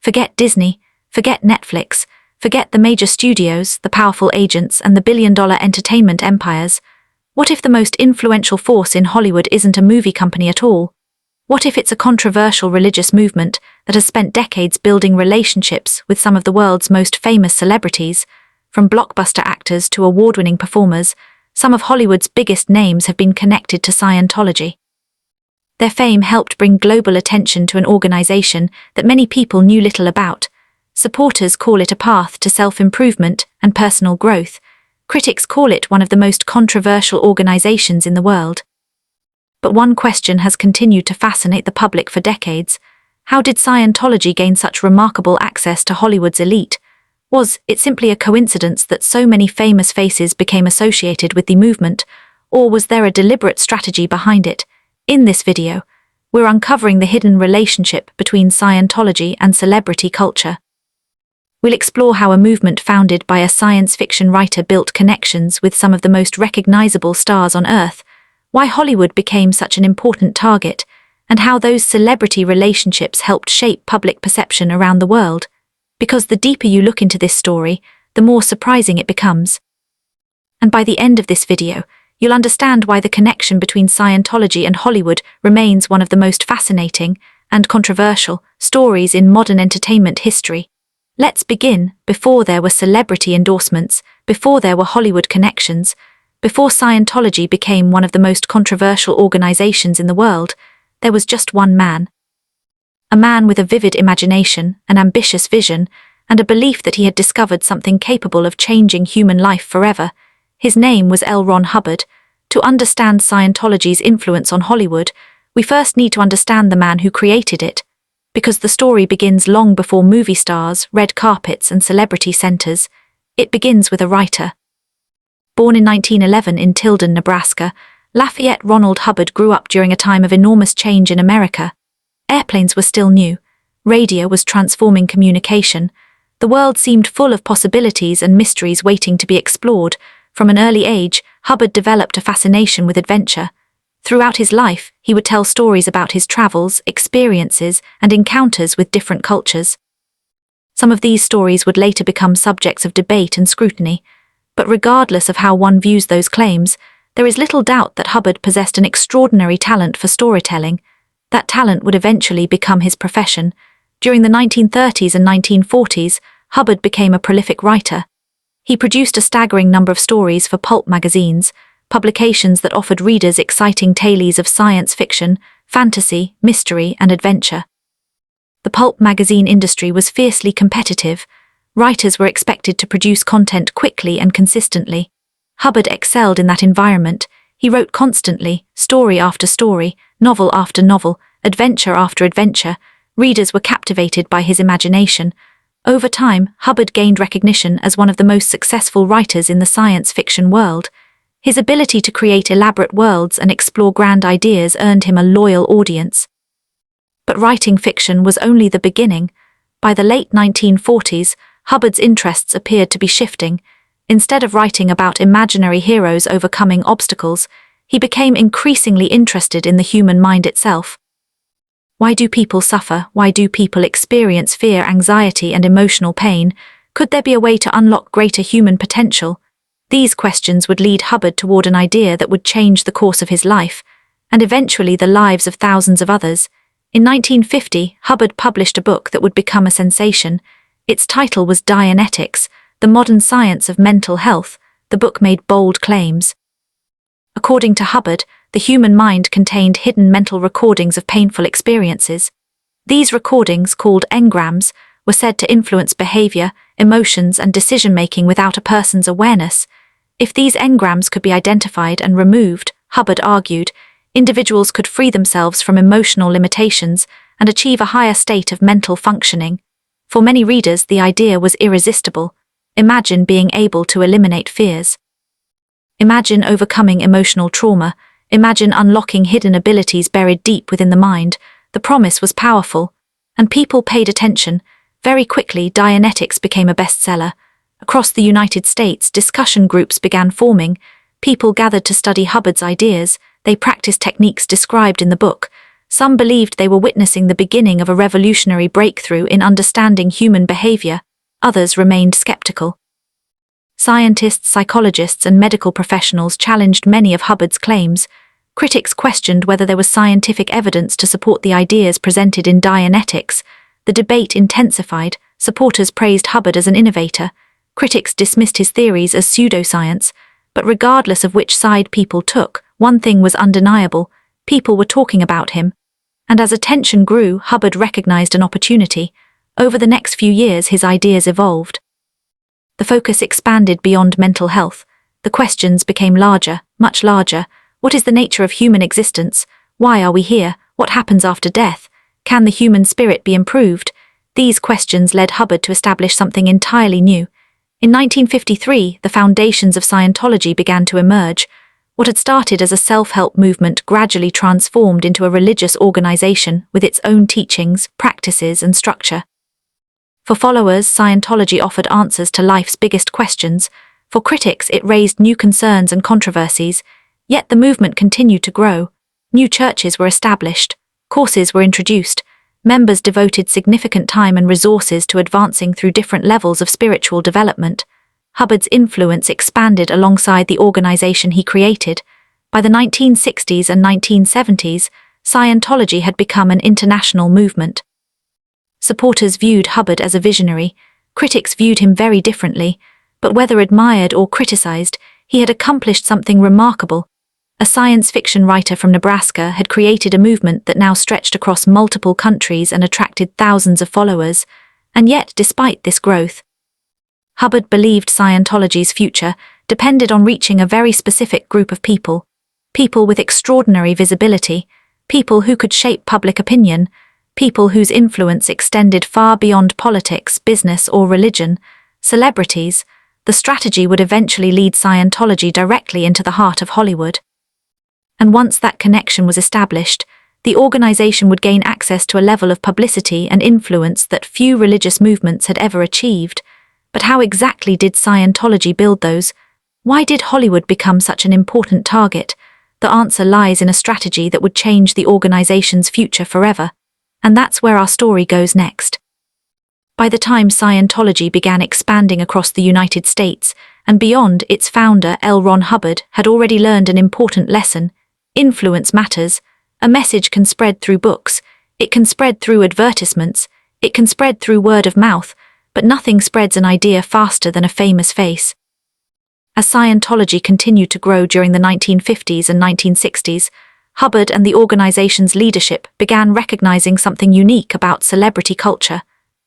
Forget Disney, forget Netflix, forget the major studios, the powerful agents, and the billion-dollar entertainment empires. What if the most influential force in Hollywood isn't a movie company at all? What if it's a controversial religious movement that has spent decades building relationships with some of the world's most famous celebrities? From blockbuster actors to award-winning performers, some of Hollywood's biggest names have been connected to Scientology. Their fame helped bring global attention to an organization that many people knew little about. Supporters call it a path to self-improvement and personal growth. Critics call it one of the most controversial organizations in the world. But one question has continued to fascinate the public for decades. How did Scientology gain such remarkable access to Hollywood's elite? Was it simply a coincidence that so many famous faces became associated with the movement, or was there a deliberate strategy behind it? In this video, we're uncovering the hidden relationship between Scientology and celebrity culture. We'll explore how a movement founded by a science fiction writer built connections with some of the most recognizable stars on Earth, why Hollywood became such an important target, and how those celebrity relationships helped shape public perception around the world. Because the deeper you look into this story, the more surprising it becomes. And by the end of this video, you'll understand why the connection between Scientology and Hollywood remains one of the most fascinating and controversial stories in modern entertainment history. Let's begin. Before there were celebrity endorsements, before there were Hollywood connections, before Scientology became one of the most controversial organizations in the world, there was just one man. A man with a vivid imagination, an ambitious vision, and a belief that he had discovered something capable of changing human life forever. His name was L. Ron Hubbard. To understand Scientology's influence on Hollywood, we first need to understand the man who created it, because the story begins long before movie stars, red carpets, and celebrity centers. It begins with a writer. Born in 1911 in Tilden, Nebraska, Lafayette Ronald Hubbard grew up during a time of enormous change in America. Airplanes were still new. Radio was transforming communication. The world seemed full of possibilities and mysteries waiting to be explored. From an early age, Hubbard developed a fascination with adventure. Throughout his life, he would tell stories about his travels, experiences, and encounters with different cultures. Some of these stories would later become subjects of debate and scrutiny. But regardless of how one views those claims, there is little doubt that Hubbard possessed an extraordinary talent for storytelling. That talent would eventually become his profession. During the 1930s and 1940s, Hubbard became a prolific writer. He produced a staggering number of stories for pulp magazines, publications that offered readers exciting tales of science fiction, fantasy, mystery, and adventure. The pulp magazine industry was fiercely competitive. Writers were expected to produce content quickly and consistently. Hubbard excelled in that environment. He wrote constantly, story after story, novel after novel, adventure after adventure. Readers were captivated by his imagination. Over time, Hubbard gained recognition as one of the most successful writers in the science fiction world. His ability to create elaborate worlds and explore grand ideas earned him a loyal audience. But writing fiction was only the beginning. By the late 1940s, Hubbard's interests appeared to be shifting. Instead of writing about imaginary heroes overcoming obstacles, he became increasingly interested in the human mind itself. Why do people suffer? Why do people experience fear, anxiety, and emotional pain? Could there be a way to unlock greater human potential? These questions would lead Hubbard toward an idea that would change the course of his life, and eventually the lives of thousands of others. In 1950, Hubbard published a book that would become a sensation. Its title was Dianetics, The Modern Science of Mental Health. The book made bold claims. According to Hubbard, the human mind contained hidden mental recordings of painful experiences. These recordings, called engrams, were said to influence behavior, emotions, and decision-making without a person's awareness. If these engrams could be identified and removed, Hubbard argued, individuals could free themselves from emotional limitations and achieve a higher state of mental functioning. For many readers, the idea was irresistible. Imagine being able to eliminate fears. Imagine overcoming emotional trauma. Imagine unlocking hidden abilities buried deep within the mind. The promise was powerful, and people paid attention. Very quickly, Dianetics became a bestseller. Across the United States, discussion groups began forming. People gathered to study Hubbard's ideas. They practiced techniques described in the book. Some believed they were witnessing the beginning of a revolutionary breakthrough in understanding human behavior, others remained skeptical. Scientists, psychologists, and medical professionals challenged many of Hubbard's claims. Critics questioned whether there was scientific evidence to support the ideas presented in Dianetics. The debate intensified. Supporters praised Hubbard as an innovator. Critics dismissed his theories as pseudoscience. But regardless of which side people took, one thing was undeniable: people were talking about him. And as attention grew, Hubbard recognized an opportunity. Over the next few years, his ideas evolved. The focus expanded beyond mental health. The questions became larger, much larger. What is the nature of human existence? Why are we here? What happens after death? Can the human spirit be improved? These questions led Hubbard to establish something entirely new. In 1953, the foundations of Scientology began to emerge. What had started as a self-help movement gradually transformed into a religious organization with its own teachings, practices, and structure. For followers, Scientology offered answers to life's biggest questions. For critics, it raised new concerns and controversies. Yet the movement continued to grow. New churches were established. Courses were introduced. Members devoted significant time and resources to advancing through different levels of spiritual development. Hubbard's influence expanded alongside the organization he created. By the 1960s and 1970s, Scientology had become an international movement. Supporters viewed Hubbard as a visionary. Critics viewed him very differently, but whether admired or criticized, he had accomplished something remarkable. A science fiction writer from Nebraska had created a movement that now stretched across multiple countries and attracted thousands of followers. And yet, despite this growth, Hubbard believed Scientology's future depended on reaching a very specific group of people. People with extraordinary visibility, people who could shape public opinion, people whose influence extended far beyond politics, business, or religion, celebrities. The strategy would eventually lead Scientology directly into the heart of Hollywood. And once that connection was established, the organization would gain access to a level of publicity and influence that few religious movements had ever achieved. But how exactly did Scientology build those? Why did Hollywood become such an important target? The answer lies in a strategy that would change the organization's future forever. And that's where our story goes next. By the time Scientology began expanding across the United States and beyond, its founder, L. Ron Hubbard, had already learned an important lesson. Influence matters. A message can spread through books, it can spread through advertisements, it can spread through word of mouth, but nothing spreads an idea faster than a famous face. As Scientology continued to grow during the 1950s and 1960s, Hubbard and the organization's leadership began recognizing something unique about celebrity culture.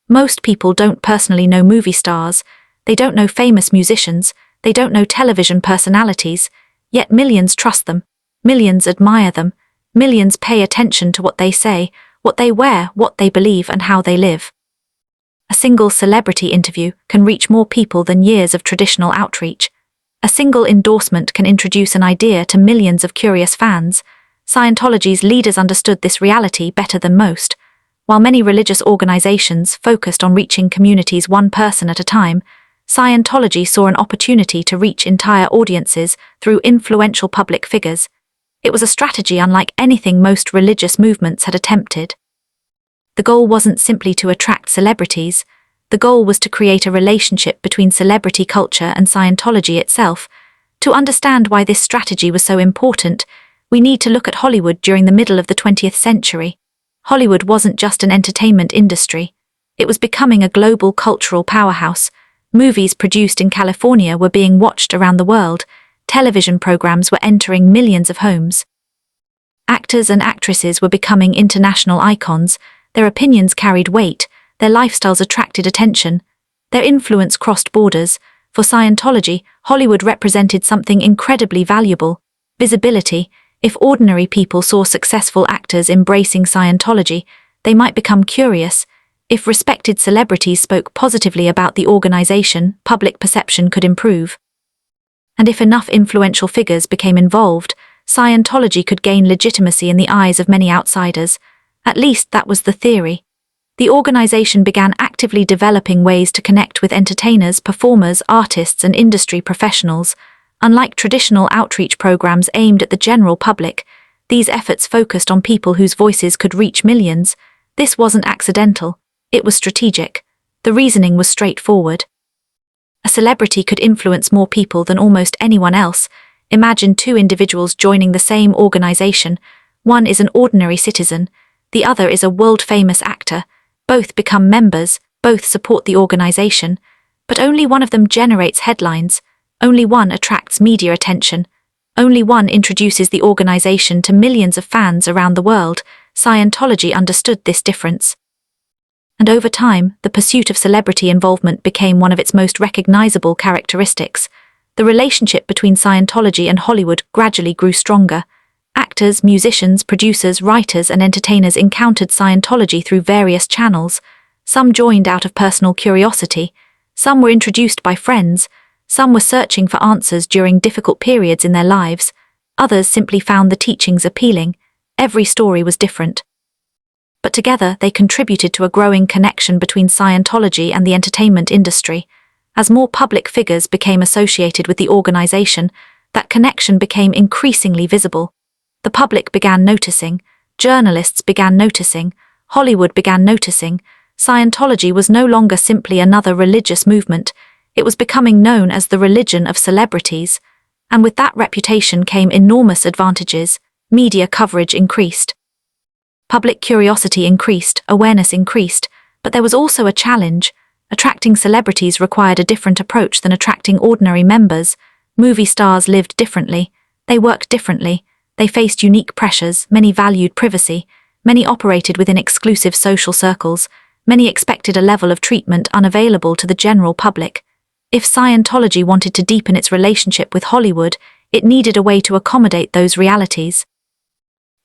Most people don't personally know movie stars, they don't know famous musicians, they don't know television personalities, yet millions trust them, millions admire them, millions pay attention to what they say, what they wear, what they believe, and how they live. A single celebrity interview can reach more people than years of traditional outreach. A single endorsement can introduce an idea to millions of curious fans. Scientology's leaders understood this reality better than most. While many religious organizations focused on reaching communities one person at a time, Scientology saw an opportunity to reach entire audiences through influential public figures. It was a strategy unlike anything most religious movements had attempted. The goal wasn't simply to attract celebrities. The goal was to create a relationship between celebrity culture and Scientology itself. To understand why this strategy was so important, we need to look at Hollywood during the middle of the 20th century. Hollywood wasn't just an entertainment industry. It was becoming a global cultural powerhouse. Movies produced in California were being watched around the world. Television programs were entering millions of homes. Actors and actresses were becoming international icons. Their opinions carried weight. Their lifestyles attracted attention. Their influence crossed borders. For Scientology, Hollywood represented something incredibly valuable: visibility. If ordinary people saw successful actors embracing Scientology, they might become curious. If respected celebrities spoke positively about the organization, public perception could improve. And if enough influential figures became involved, Scientology could gain legitimacy in the eyes of many outsiders. At least that was the theory. The organization began actively developing ways to connect with entertainers, performers, artists, and industry professionals. Unlike traditional outreach programs aimed at the general public, These efforts focused on people whose voices could reach millions. This wasn't accidental, it was strategic. The reasoning was straightforward. A celebrity could influence more people than almost anyone else. Imagine two individuals joining the same organization. One is an ordinary citizen, the other is a world-famous actor. Both become members, both support the organization, but only one of them generates headlines, only one attracts media attention, only one introduces the organization to millions of fans around the world. Scientology understood this difference. And over time, the pursuit of celebrity involvement became one of its most recognizable characteristics. The relationship between Scientology and Hollywood gradually grew stronger. Actors, musicians, producers, writers, and entertainers encountered Scientology through various channels. Some joined out of personal curiosity, some were introduced by friends, some were searching for answers during difficult periods in their lives, others simply found the teachings appealing. Every story was different. But together they contributed to a growing connection between Scientology and the entertainment industry. As more public figures became associated with the organization, that connection became increasingly visible. The public began noticing, journalists began noticing, Hollywood began noticing. Scientology was no longer simply another religious movement, it was becoming known as the religion of celebrities. And with that reputation came enormous advantages. Media coverage increased. Public curiosity increased, awareness increased, but there was also a challenge. Attracting celebrities required a different approach than attracting ordinary members. Movie stars lived differently, they worked differently, they faced unique pressures, many valued privacy, many operated within exclusive social circles, many expected a level of treatment unavailable to the general public. If Scientology wanted to deepen its relationship with Hollywood, it needed a way to accommodate those realities.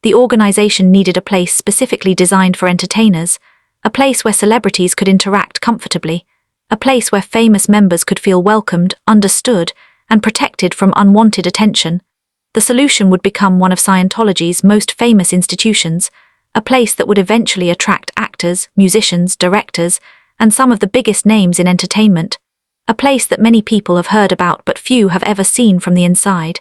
The organization needed a place specifically designed for entertainers, a place where celebrities could interact comfortably, a place where famous members could feel welcomed, understood, and protected from unwanted attention. The solution would become one of Scientology's most famous institutions, a place that would eventually attract actors, musicians, directors, and some of the biggest names in entertainment, a place that many people have heard about but few have ever seen from the inside.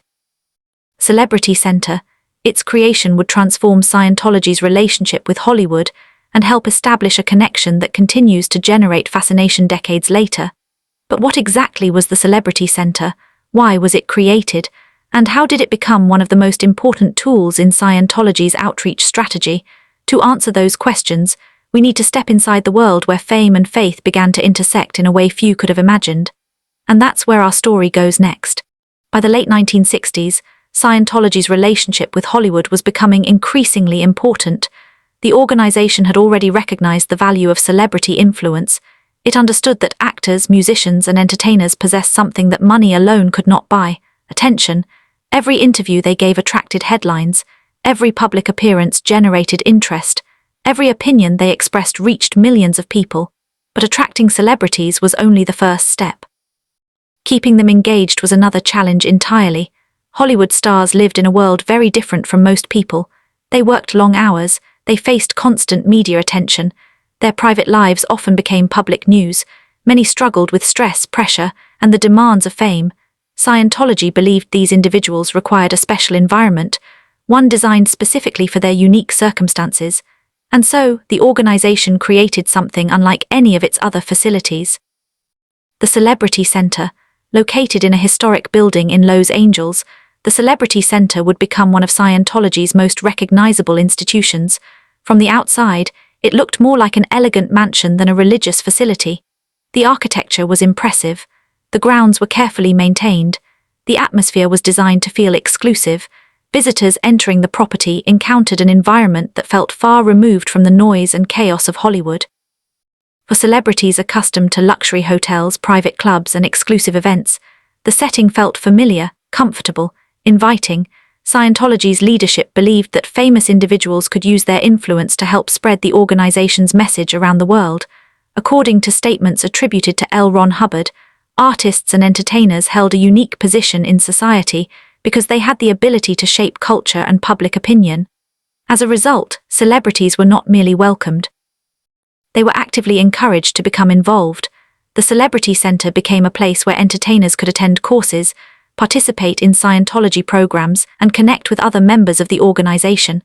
Celebrity Center. Its creation would transform Scientology's relationship with Hollywood and help establish a connection that continues to generate fascination decades later. But what exactly was the Celebrity Center? Why was it created? And how did it become one of the most important tools in Scientology's outreach strategy? To answer those questions, we need to step inside the world where fame and faith began to intersect in a way few could have imagined. And that's where our story goes next. By the late 1960s, Scientology's relationship with Hollywood was becoming increasingly important. The organization had already recognized the value of celebrity influence. It understood that actors, musicians, and entertainers possessed something that money alone could not buy: attention. Every interview they gave attracted headlines, every public appearance generated interest, every opinion they expressed reached millions of people. But attracting celebrities was only the first step. Keeping them engaged was another challenge entirely. Hollywood stars lived in a world very different from most people. They worked long hours, they faced constant media attention, their private lives often became public news, many struggled with stress, pressure, and the demands of fame. Scientology believed these individuals required a special environment, one designed specifically for their unique circumstances, and so the organization created something unlike any of its other facilities. The Celebrity Center. Located in a historic building in Los Angeles, the Celebrity Center would become one of Scientology's most recognizable institutions. From the outside, it looked more like an elegant mansion than a religious facility. The architecture was impressive, the grounds were carefully maintained, the atmosphere was designed to feel exclusive. Visitors entering the property encountered an environment that felt far removed from the noise and chaos of Hollywood. For celebrities accustomed to luxury hotels, private clubs, and exclusive events, the setting felt familiar, comfortable, inviting. Scientology's leadership believed that famous individuals could use their influence to help spread the organization's message around the world. According to statements attributed to L. Ron Hubbard, artists and entertainers held a unique position in society because they had the ability to shape culture and public opinion. As a result, celebrities were not merely welcomed. They were actively encouraged to become involved. The Celebrity Center became a place where entertainers could attend courses, participate in Scientology programs, and connect with other members of the organization.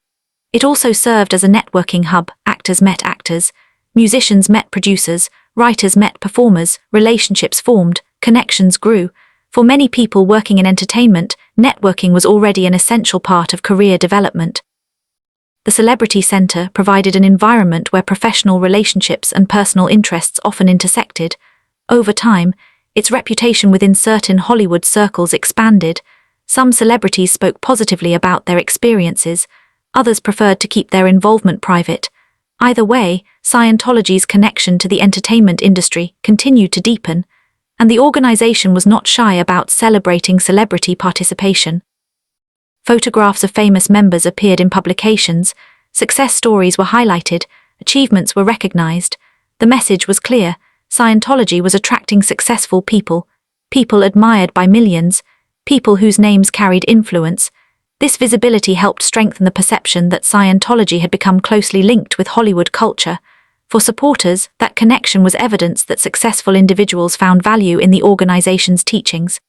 It also served as a networking hub. Actors met actors, musicians met producers, writers met performers, relationships formed, connections grew. For many people working in entertainment, networking was already an essential part of career development. The Celebrity Center provided an environment where professional relationships and personal interests often intersected. Over time, its reputation within certain Hollywood circles expanded. Some celebrities spoke positively about their experiences, others preferred to keep their involvement private. Either way, Scientology's connection to the entertainment industry continued to deepen, and the organization was not shy about celebrating celebrity participation. Photographs of famous members appeared in publications, success stories were highlighted, achievements were recognized. The message was clear: Scientology was attracting successful people, people admired by millions, people whose names carried influence. This visibility helped strengthen the perception that Scientology had become closely linked with Hollywood culture. For supporters, that connection was evidence that successful individuals found value in the organization's teachings.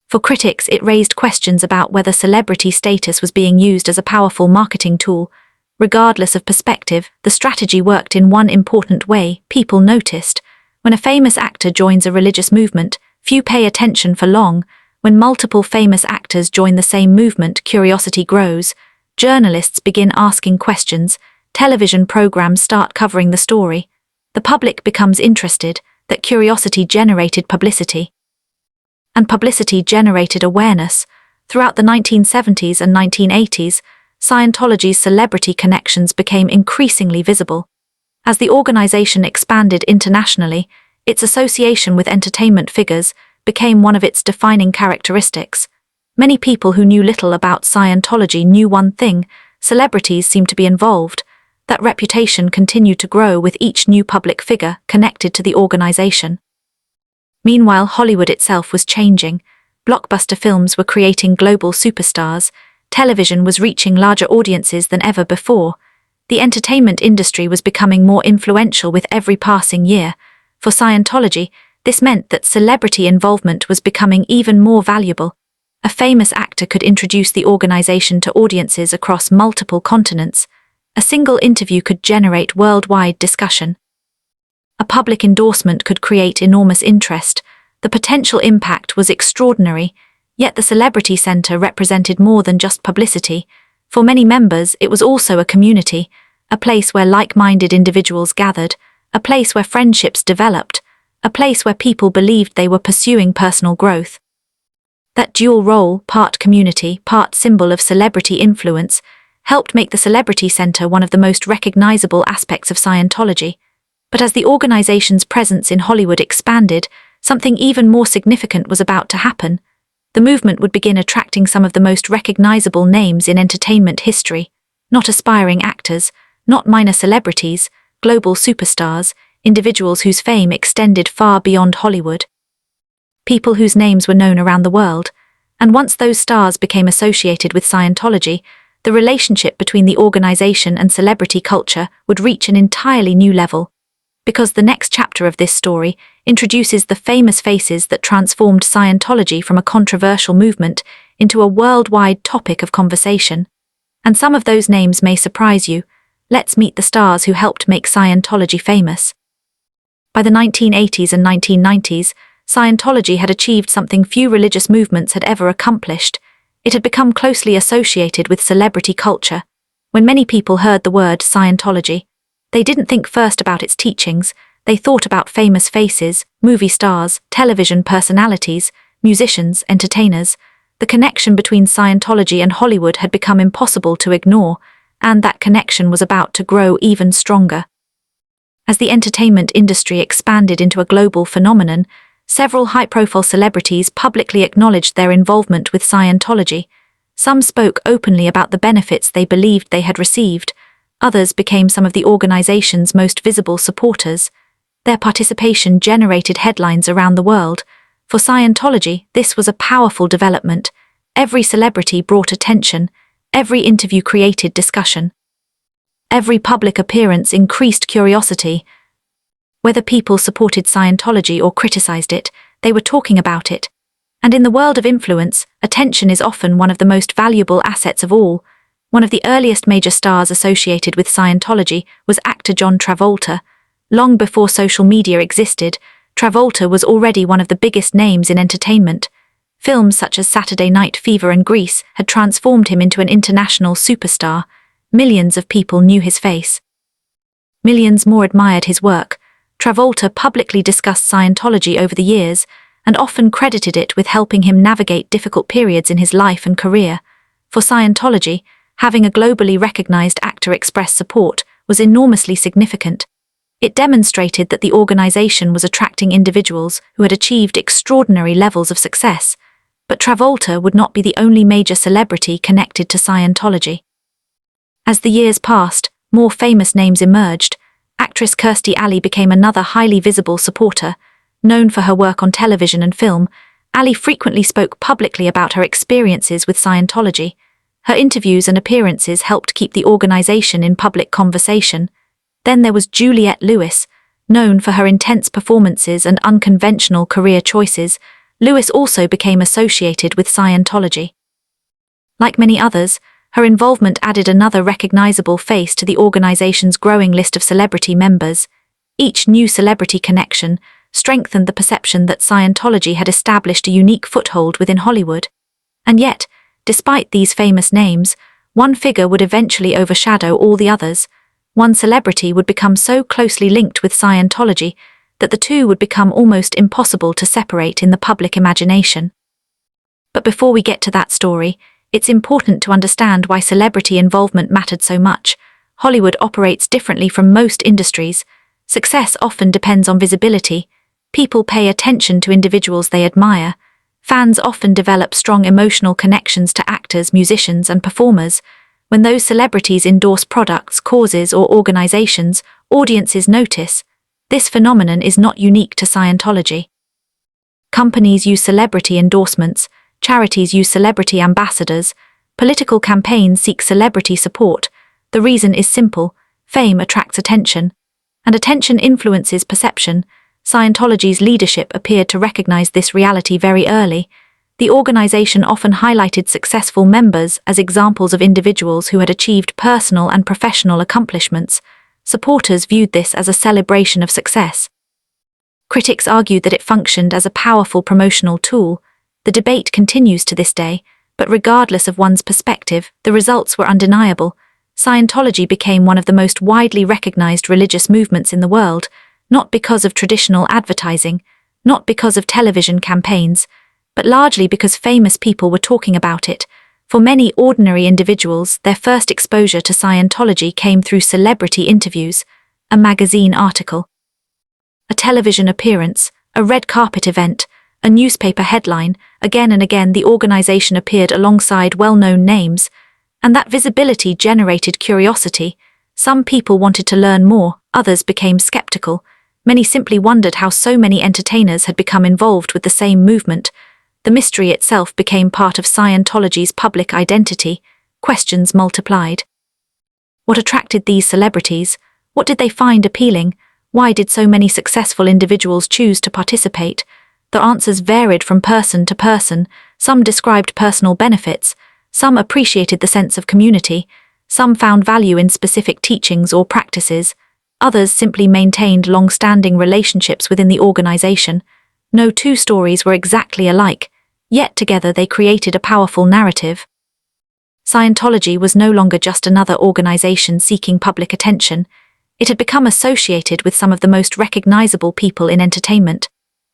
For critics, it raised questions about whether celebrity status was being used as a powerful marketing tool. Regardless of perspective, the strategy worked in one important way: people noticed. When a famous actor joins a religious movement, few pay attention for long. When multiple famous actors join the same movement, curiosity grows. Journalists begin asking questions. Television programs start covering the story. The public becomes interested. That curiosity generated publicity. And publicity generated awareness. Throughout the 1970s and 1980s, Scientology's celebrity connections became increasingly visible. As the organization expanded internationally, its association with entertainment figures became one of its defining characteristics. Many people who knew little about Scientology knew one thing: celebrities seemed to be involved. That reputation continued to grow with each new public figure connected to the organization. Meanwhile, Hollywood itself was changing. Blockbuster films were creating global superstars. Television was reaching larger audiences than ever before. The entertainment industry was becoming more influential with every passing year. For Scientology, this meant that celebrity involvement was becoming even more valuable. A famous actor could introduce the organization to audiences across multiple continents. A single interview could generate worldwide discussion. A public endorsement could create enormous interest. The potential impact was extraordinary, yet the Celebrity Center represented more than just publicity. For many members, it was also a community, a place where like-minded individuals gathered, a place where friendships developed, a place where people believed they were pursuing personal growth. That dual role, part community, part symbol of celebrity influence, helped make the Celebrity Center one of the most recognizable aspects of Scientology. But as the organization's presence in Hollywood expanded, something even more significant was about to happen. The movement would begin attracting some of the most recognizable names in entertainment history. Not aspiring actors, not minor celebrities, global superstars, individuals whose fame extended far beyond Hollywood. People whose names were known around the world. And once those stars became associated with Scientology, the relationship between the organization and celebrity culture would reach an entirely new level. Because the next chapter of this story introduces the famous faces that transformed Scientology from a controversial movement into a worldwide topic of conversation. And some of those names may surprise you. Let's meet the stars who helped make Scientology famous. By the 1980s and 1990s, Scientology had achieved something few religious movements had ever accomplished. It had become closely associated with celebrity culture. When many people heard the word Scientology, they didn't think first about its teachings. They thought about famous faces, movie stars, television personalities, musicians, entertainers. The connection between Scientology and Hollywood had become impossible to ignore, and that connection was about to grow even stronger. As the entertainment industry expanded into a global phenomenon, several high-profile celebrities publicly acknowledged their involvement with Scientology. Some spoke openly about the benefits they believed they had received. Others became some of the organization's most visible supporters. Their participation generated headlines around the world. For Scientology, this was a powerful development. Every celebrity brought attention. Every interview created discussion. Every public appearance increased curiosity. Whether people supported Scientology or criticized it, they were talking about it. And in the world of influence, attention is often one of the most valuable assets of all. One of the earliest major stars associated with Scientology was actor John Travolta. Long before social media existed, Travolta was already one of the biggest names in entertainment. Films such as Saturday Night Fever and Grease had transformed him into an international superstar. Millions of people knew his face. Millions more admired his work. Travolta publicly discussed Scientology over the years, and often credited it with helping him navigate difficult periods in his life and career. For Scientology, having a globally recognized actor express support was enormously significant. It demonstrated that the organization was attracting individuals who had achieved extraordinary levels of success. But Travolta would not be the only major celebrity connected to Scientology. As the years passed, more famous names emerged. Actress Kirstie Alley became another highly visible supporter. Known for her work on television and film, Alley frequently spoke publicly about her experiences with Scientology. Her interviews and appearances helped keep the organization in public conversation. Then there was Juliette Lewis. Known for her intense performances and unconventional career choices, Lewis also became associated with Scientology. Like many others, her involvement added another recognizable face to the organization's growing list of celebrity members. Each new celebrity connection strengthened the perception that Scientology had established a unique foothold within Hollywood. And yet, despite these famous names, one figure would eventually overshadow all the others. One celebrity would become so closely linked with Scientology that the two would become almost impossible to separate in the public imagination. But before we get to that story, it's important to understand why celebrity involvement mattered so much. Hollywood operates differently from most industries. Success often depends on visibility. People pay attention to individuals they admire. Fans often develop strong emotional connections to actors, musicians, and performers. When those celebrities endorse products, causes, or organizations, audiences notice. This phenomenon is not unique to Scientology. Companies use celebrity endorsements, charities use celebrity ambassadors, political campaigns seek celebrity support. The reason is simple: fame attracts attention, and attention influences perception. Scientology's leadership appeared to recognize this reality very early. The organization often highlighted successful members as examples of individuals who had achieved personal and professional accomplishments. Supporters viewed this as a celebration of success. Critics argued that it functioned as a powerful promotional tool. The debate continues to this day, but regardless of one's perspective, the results were undeniable. Scientology became one of the most widely recognized religious movements in the world, not because of traditional advertising, not because of television campaigns, but largely because famous people were talking about it. For many ordinary individuals, their first exposure to Scientology came through celebrity interviews, a magazine article, a television appearance, a red carpet event, a newspaper headline. Again and again the organization appeared alongside well-known names, and that visibility generated curiosity. Some people wanted to learn more, others became skeptical. Many simply wondered how so many entertainers had become involved with the same movement. The mystery itself became part of Scientology's public identity. Questions multiplied. What attracted these celebrities? What did they find appealing? Why did so many successful individuals choose to participate? The answers varied from person to person. Some described personal benefits. Some appreciated the sense of community. Some found value in specific teachings or practices. Others simply maintained long-standing relationships within the organization. No two stories were exactly alike, yet together they created a powerful narrative. Scientology was no longer just another organization seeking public attention. It had become associated with some of the most recognizable people in entertainment.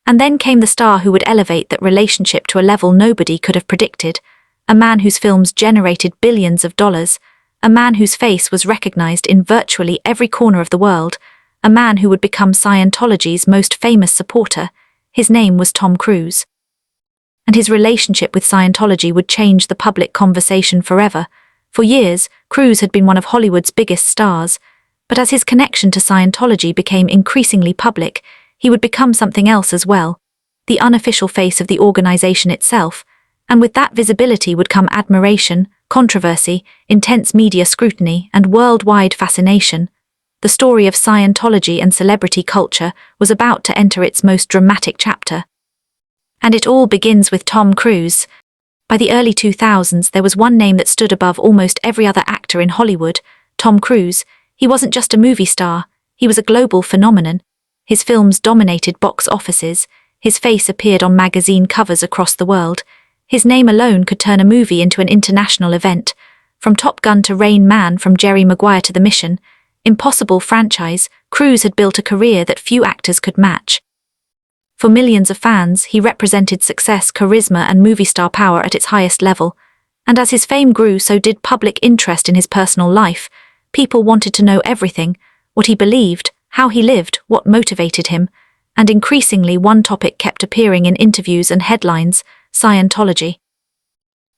And then came the star who would elevate that relationship to a level nobody could have predicted. A man whose films generated billions of dollars. A man whose face was recognized in virtually every corner of the world. A man who would become Scientology's most famous supporter. His name was Tom Cruise. And his relationship with Scientology would change the public conversation forever. For years, Cruise had been one of Hollywood's biggest stars. But as his connection to Scientology became increasingly public, he would become something else as well. The unofficial face of the organization itself. And with that visibility would come admiration, controversy, intense media scrutiny, and worldwide fascination. The story of Scientology and celebrity culture was about to enter its most dramatic chapter. And it all begins with Tom Cruise. By the early 2000s, there was one name that stood above almost every other actor in Hollywood: Tom Cruise. He wasn't just a movie star, he was a global phenomenon. His films dominated box offices, his face appeared on magazine covers across the world. His name alone could turn a movie into an international event. From Top Gun to Rain Man, from Jerry Maguire to The Mission Impossible franchise, Cruise had built a career that few actors could match. For millions of fans, he represented success, charisma, and movie star power at its highest level. And as his fame grew, so did public interest in his personal life. People wanted to know everything: what he believed, how he lived, what motivated him. And increasingly, one topic kept appearing in interviews and headlines: Scientology.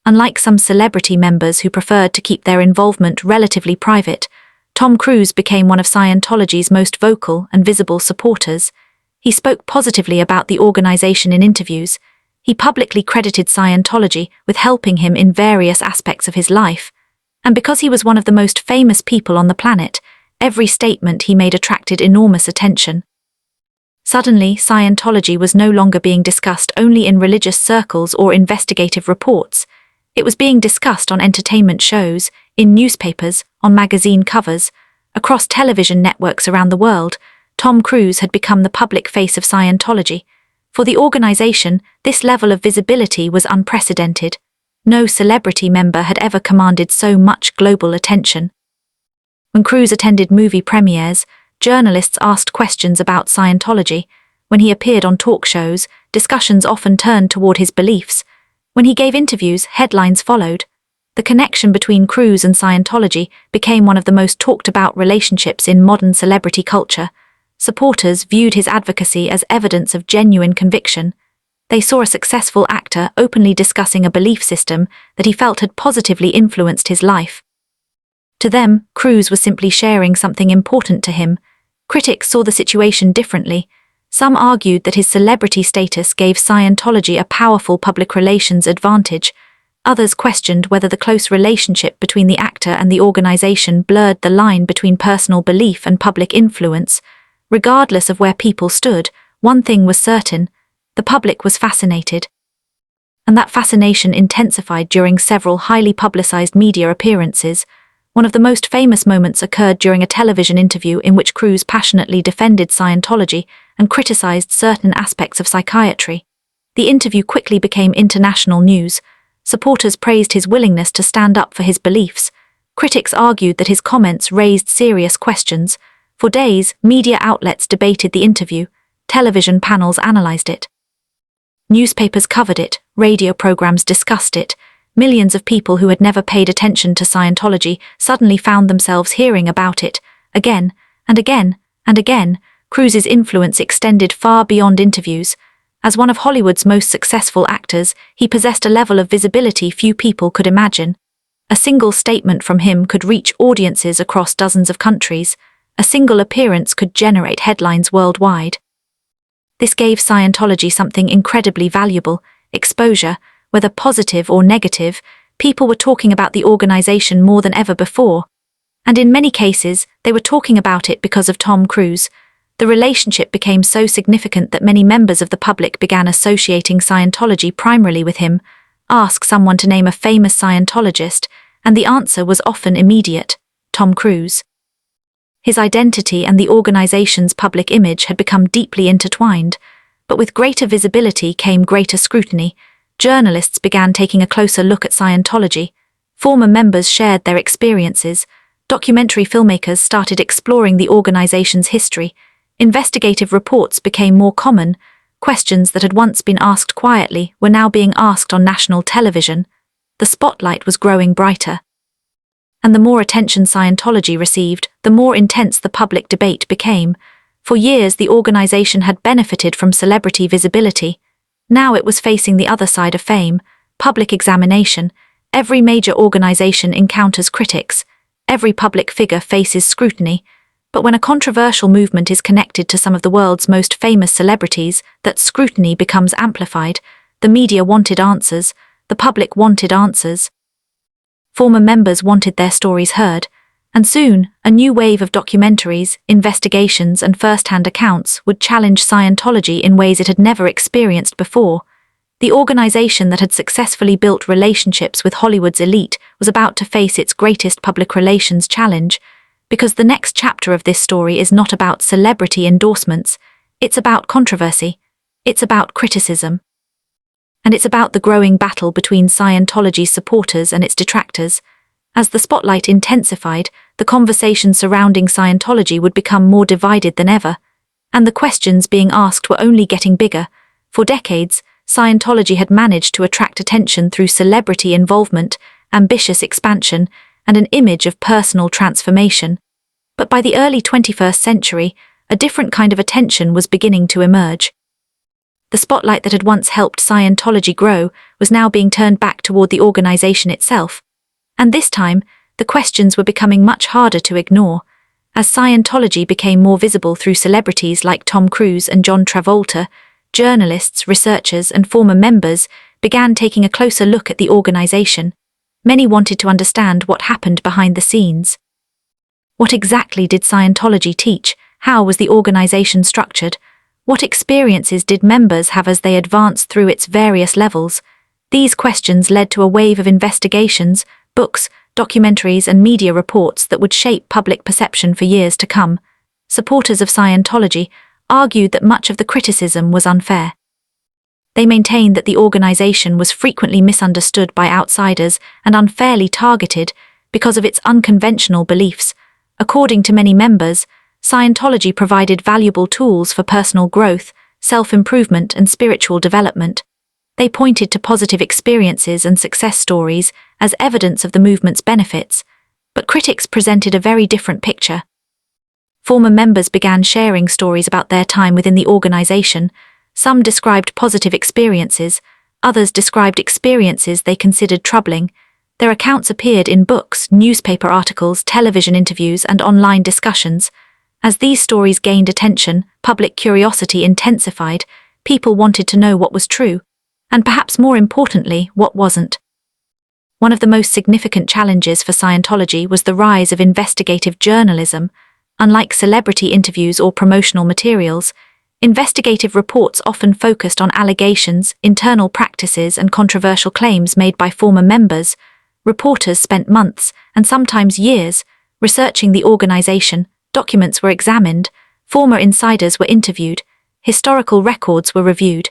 Unlike some celebrity members who preferred to keep their involvement relatively private, Tom Cruise became one of Scientology's most vocal and visible supporters. He spoke positively about the organization in interviews. He publicly credited Scientology with helping him in various aspects of his life. And because he was one of the most famous people on the planet, every statement he made attracted enormous attention. Suddenly, Scientology was no longer being discussed only in religious circles or investigative reports. It was being discussed on entertainment shows, in newspapers, on magazine covers, across television networks around the world. Tom Cruise had become the public face of Scientology. For the organization, this level of visibility was unprecedented. No celebrity member had ever commanded so much global attention. When Cruise attended movie premieres, journalists asked questions about Scientology. When he appeared on talk shows, discussions often turned toward his beliefs. When he gave interviews, headlines followed. The connection between Cruise and Scientology became one of the most talked-about relationships in modern celebrity culture. Supporters viewed his advocacy as evidence of genuine conviction. They saw a successful actor openly discussing a belief system that he felt had positively influenced his life. To them, Cruise was simply sharing something important to him. Critics saw the situation differently. Some argued that his celebrity status gave Scientology a powerful public relations advantage. Others questioned whether the close relationship between the actor and the organization blurred the line between personal belief and public influence. Regardless of where people stood, one thing was certain: the public was fascinated. And that fascination intensified during several highly publicized media appearances. One of the most famous moments occurred during a television interview in which Cruise passionately defended Scientology and criticized certain aspects of psychiatry. The interview quickly became international news. Supporters praised his willingness to stand up for his beliefs. Critics argued that his comments raised serious questions. For days, media outlets debated the interview. Television panels analyzed it. Newspapers covered it, radio programs discussed it. Millions of people who had never paid attention to Scientology suddenly found themselves hearing about it, again, and again, and again. Cruise's influence extended far beyond interviews. As one of Hollywood's most successful actors, he possessed a level of visibility few people could imagine. A single statement from him could reach audiences across dozens of countries. A single appearance could generate headlines worldwide. This gave Scientology something incredibly valuable: exposure. Whether positive or negative, people were talking about the organization more than ever before. And in many cases, they were talking about it because of Tom Cruise. The relationship became so significant that many members of the public began associating Scientology primarily with him. Ask someone to name a famous Scientologist, and the answer was often immediate: Tom Cruise. His identity and the organization's public image had become deeply intertwined, but with greater visibility came greater scrutiny. Journalists began taking a closer look at Scientology. Former members shared their experiences. Documentary filmmakers started exploring the organization's history. Investigative reports became more common. Questions that had once been asked quietly were now being asked on national television. The spotlight was growing brighter. And the more attention Scientology received, the more intense the public debate became. For years, the organization had benefited from celebrity visibility. Now it was facing the other side of fame: public examination. Every major organization encounters critics. Every public figure faces scrutiny. But when a controversial movement is connected to some of the world's most famous celebrities, that scrutiny becomes amplified. The media wanted answers. The public wanted answers. Former members wanted their stories heard. And soon, a new wave of documentaries, investigations, and first-hand accounts would challenge Scientology in ways it had never experienced before. The organization that had successfully built relationships with Hollywood's elite was about to face its greatest public relations challenge, because the next chapter of this story is not about celebrity endorsements, it's about controversy, it's about criticism, and it's about the growing battle between Scientology's supporters and its detractors. As the spotlight intensified, the conversation surrounding Scientology would become more divided than ever, and the questions being asked were only getting bigger. For decades, Scientology had managed to attract attention through celebrity involvement, ambitious expansion, and an image of personal transformation. But by the early 21st century, a different kind of attention was beginning to emerge. The spotlight that had once helped Scientology grow was now being turned back toward the organization itself. And this time, the questions were becoming much harder to ignore. As Scientology became more visible through celebrities like Tom Cruise and John Travolta, journalists, researchers, and former members began taking a closer look at the organization. Many wanted to understand what happened behind the scenes. What exactly did Scientology teach? How was the organization structured? What experiences did members have as they advanced through its various levels? These questions led to a wave of investigations, books, documentaries, and media reports that would shape public perception for years to come. Supporters of Scientology argued that much of the criticism was unfair. They maintained that the organization was frequently misunderstood by outsiders and unfairly targeted because of its unconventional beliefs. According to many members, Scientology provided valuable tools for personal growth, self-improvement, and spiritual development. They pointed to positive experiences and success stories as evidence of the movement's benefits, but critics presented a very different picture. Former members began sharing stories about their time within the organization. Some described positive experiences, others described experiences they considered troubling. Their accounts appeared in books, newspaper articles, television interviews, and online discussions. As these stories gained attention, public curiosity intensified. People wanted to know what was true, and perhaps more importantly, what wasn't. One of the most significant challenges for Scientology was the rise of investigative journalism. Unlike celebrity interviews or promotional materials, investigative reports often focused on allegations, internal practices, and controversial claims made by former members. Reporters spent months, and sometimes years, researching the organization. Documents were examined, former insiders were interviewed, historical records were reviewed.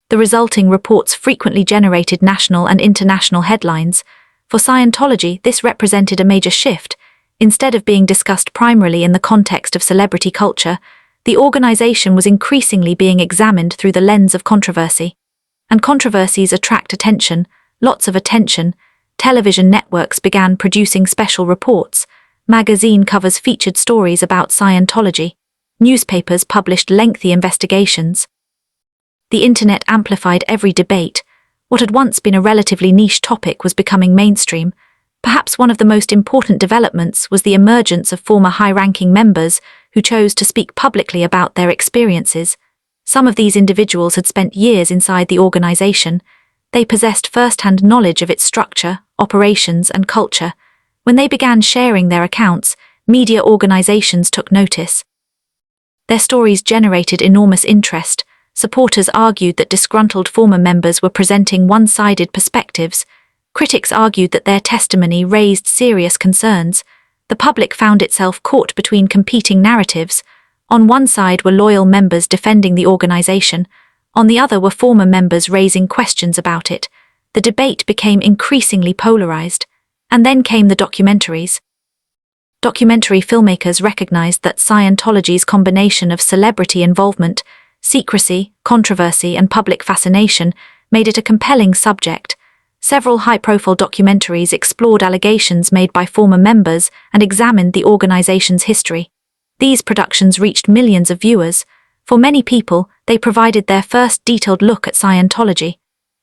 The resulting reports frequently generated national and international headlines. For Scientology, this represented a major shift. Instead of being discussed primarily in the context of celebrity culture, the organization was increasingly being examined through the lens of controversy. And controversies attract attention, lots of attention. Television networks began producing special reports. Magazine covers featured stories about Scientology. Newspapers published lengthy investigations. The internet amplified every debate. What had once been a relatively niche topic was becoming mainstream. Perhaps one of the most important developments was the emergence of former high-ranking members who chose to speak publicly about their experiences. Some of these individuals had spent years inside the organization. They possessed first-hand knowledge of its structure, operations, and culture. When they began sharing their accounts, media organizations took notice. Their stories generated enormous interest. Supporters argued that disgruntled former members were presenting one-sided perspectives. Critics argued that their testimony raised serious concerns. The public found itself caught between competing narratives. On one side were loyal members defending the organization. On the other were former members raising questions about it. The debate became increasingly polarized. And then came the documentaries. Documentary filmmakers recognized that Scientology's combination of celebrity involvement, secrecy, controversy, and public fascination made it a compelling subject. Several high-profile documentaries explored allegations made by former members and examined the organization's history. These productions reached millions of viewers. For many people, they provided their first detailed look at Scientology.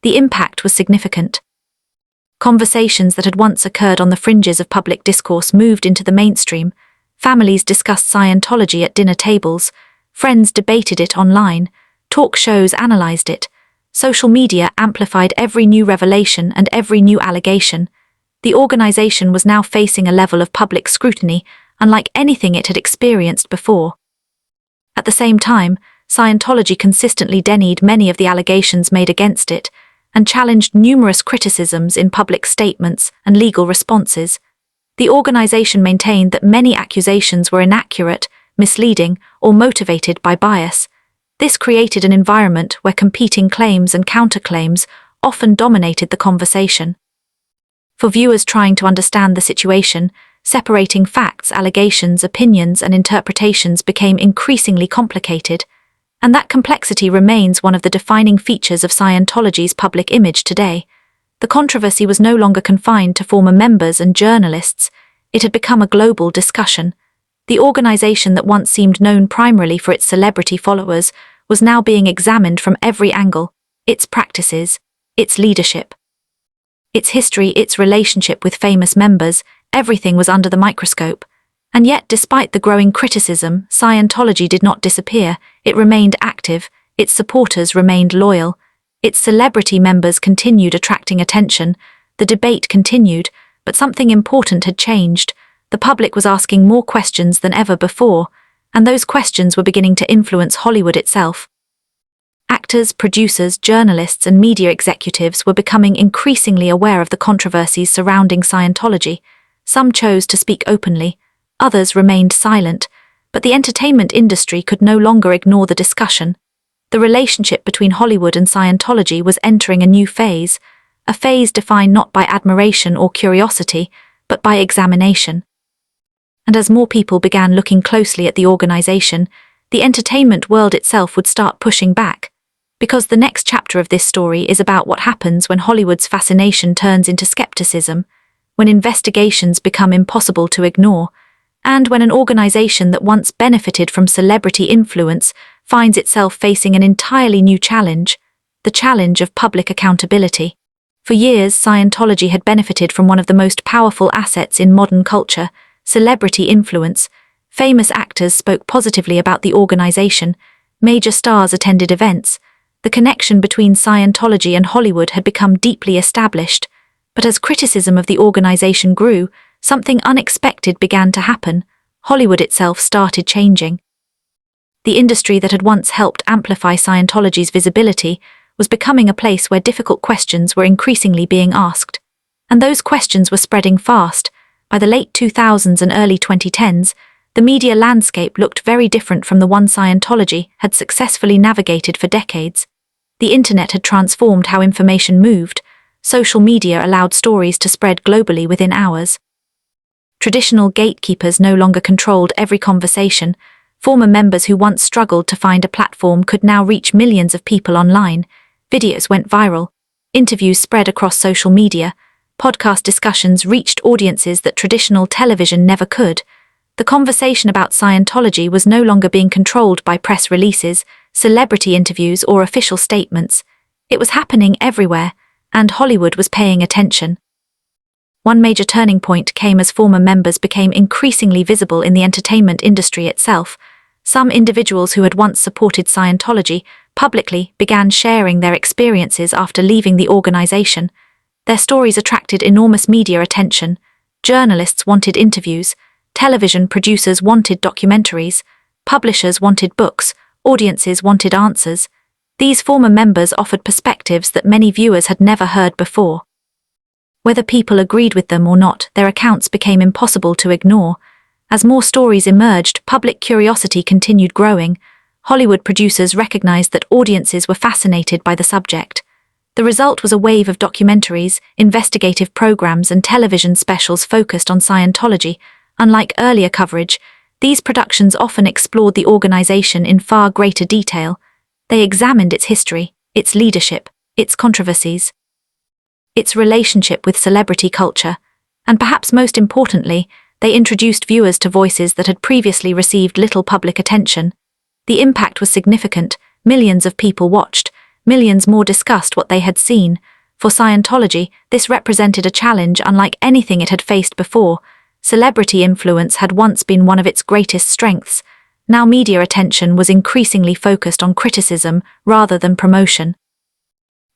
The impact was significant. Conversations that had once occurred on the fringes of public discourse moved into the mainstream. Families discussed Scientology at dinner tables. Friends debated it online. Talk shows analyzed it. Social media amplified every new revelation and every new allegation. The organization was now facing a level of public scrutiny unlike anything it had experienced before. At the same time, Scientology consistently denied many of the allegations made against it, and challenged numerous criticisms in public statements and legal responses. The organization maintained that many accusations were inaccurate, misleading, or motivated by bias. This created an environment where competing claims and counterclaims often dominated the conversation. For viewers trying to understand the situation, separating facts, allegations, opinions, and interpretations became increasingly complicated, and that complexity remains one of the defining features of Scientology's public image today. The controversy was no longer confined to former members and journalists. It had become a global discussion. The organization that once seemed known primarily for its celebrity followers was now being examined from every angle: its practices, its leadership, its history, its relationship with famous members. Everything was under the microscope. And yet, despite the growing criticism, Scientology did not disappear. It remained active, its supporters remained loyal, its celebrity members continued attracting attention, the debate continued, but something important had changed. The public was asking more questions than ever before, and those questions were beginning to influence Hollywood itself. Actors, producers, journalists, and media executives were becoming increasingly aware of the controversies surrounding Scientology. Some chose to speak openly, others remained silent, but the entertainment industry could no longer ignore the discussion. The relationship between Hollywood and Scientology was entering a new phase, a phase defined not by admiration or curiosity, but by examination. And as more people began looking closely at the organization, the entertainment world itself would start pushing back. Because the next chapter of this story is about what happens when Hollywood's fascination turns into skepticism, when investigations become impossible to ignore, and when an organization that once benefited from celebrity influence finds itself facing an entirely new challenge, the challenge of public accountability. For years, Scientology had benefited from one of the most powerful assets in modern culture: celebrity influence. Famous actors spoke positively about the organization, major stars attended events. The connection between Scientology and Hollywood had become deeply established, but as criticism of the organization grew, something unexpected began to happen. Hollywood itself started changing. The industry that had once helped amplify Scientology's visibility was becoming a place where difficult questions were increasingly being asked. And those questions were spreading fast. By the late 2000s and early 2010s, the media landscape looked very different from the one Scientology had successfully navigated for decades. The internet had transformed how information moved. Social media allowed stories to spread globally within hours. Traditional gatekeepers no longer controlled every conversation. Former members who once struggled to find a platform could now reach millions of people online. Videos went viral. Interviews spread across social media. Podcast discussions reached audiences that traditional television never could. The conversation about Scientology was no longer being controlled by press releases, celebrity interviews, or official statements. It was happening everywhere, and Hollywood was paying attention. One major turning point came as former members became increasingly visible in the entertainment industry itself. Some individuals who had once supported Scientology publicly began sharing their experiences after leaving the organization. Their stories attracted enormous media attention. Journalists wanted interviews, television producers wanted documentaries, publishers wanted books, audiences wanted answers. These former members offered perspectives that many viewers had never heard before. Whether people agreed with them or not, their accounts became impossible to ignore. As more stories emerged, public curiosity continued growing. Hollywood producers recognized that audiences were fascinated by the subject. The result was a wave of documentaries, investigative programs, and television specials focused on Scientology. Unlike earlier coverage, these productions often explored the organization in far greater detail. They examined its history, its leadership, its controversies, its relationship with celebrity culture, and perhaps most importantly, they introduced viewers to voices that had previously received little public attention. The impact was significant. Millions of people watched, millions more discussed what they had seen. For Scientology, this represented a challenge unlike anything it had faced before. Celebrity influence had once been one of its greatest strengths. Now media attention was increasingly focused on criticism rather than promotion.